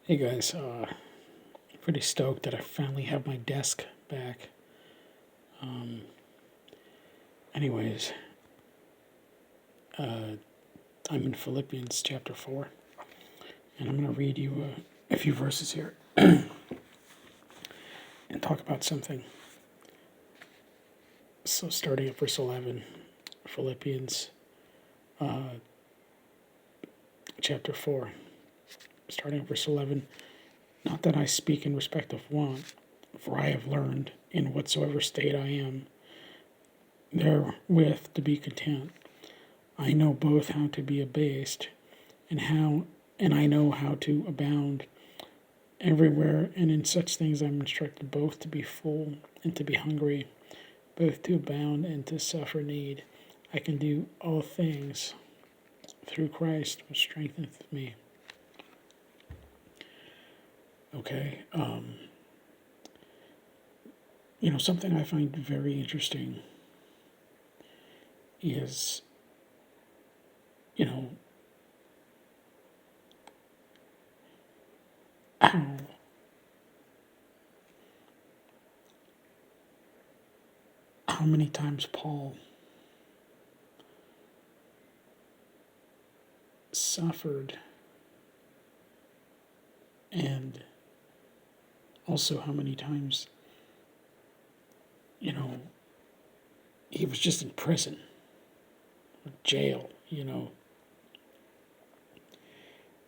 Hey guys, pretty stoked that I finally have my desk back. Um, anyways, uh, I'm in Philippians chapter 4, and I'm going to read you a few verses here and talk about something. So, starting at verse 11, Philippians chapter 4, starting at verse 11. Not that I speak in respect of want, for I have learned in whatsoever state I am therewith to be content. I know both how to be abased and I know how to abound everywhere, and in such things I'm instructed both to be full and to be hungry, both to abound and to suffer need. I can do all things through Christ which strengtheneth me. Okay, something I find very interesting is, you know, how many times Paul suffered, and also how many times, he was just in prison or jail,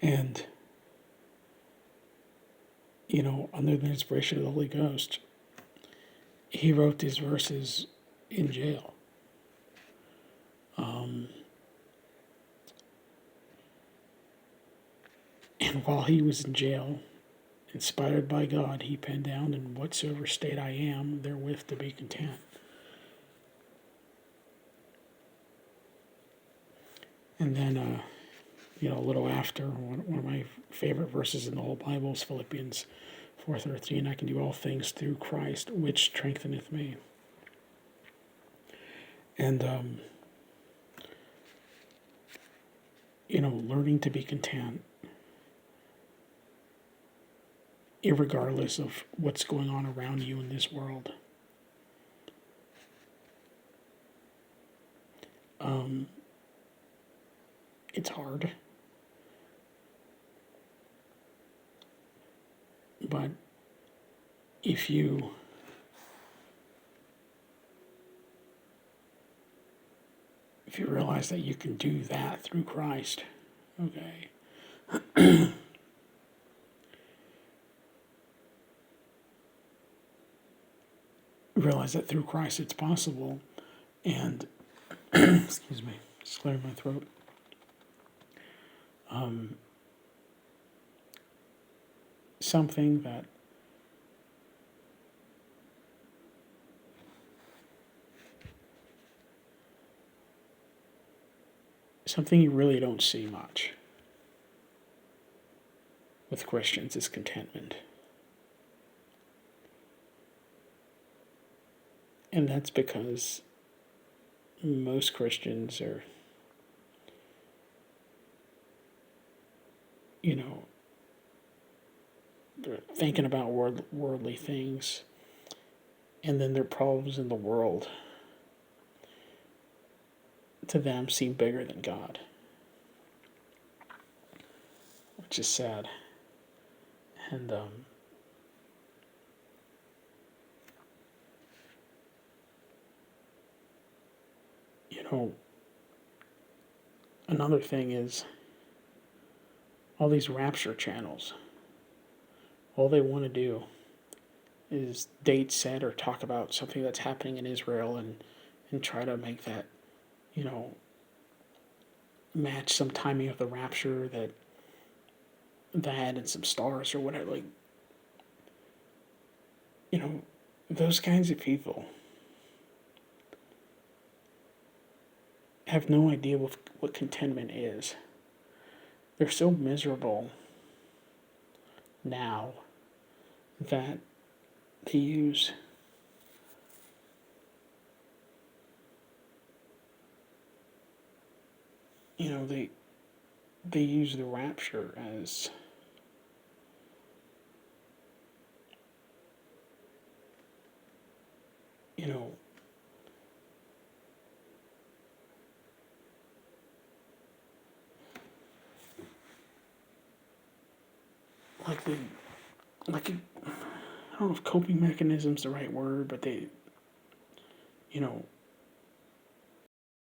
and, under the inspiration of the Holy Ghost, he wrote these verses in jail. And while he was in jail, inspired by God, he penned down, "In whatsoever state I am, therewith to be content." And then, a little after, one of my favorite verses in the whole Bible is Philippians 4:13. I can do all things through Christ, which strengtheneth me. And, learning to be content, irregardless of what's going on around you in this world. It's hard, but if you realize that you can do that through Christ, okay, realize that through Christ it's possible, and excuse me, just clearing my throat. Something that you really don't see much with Christians is contentment. And that's because most Christians are, they're thinking about worldly things, and then their problems in the world to them seem bigger than God, which is sad. And another thing is all these rapture channels. All they want to do is date set or talk about something that's happening in Israel and try to make that, match some timing of the rapture that and some stars or whatever. Like, those kinds of people have no idea what contentment is. They're so miserable now that they use they use the rapture as you know, like the, like, I don't know if coping mechanism's the right word, but they, you know,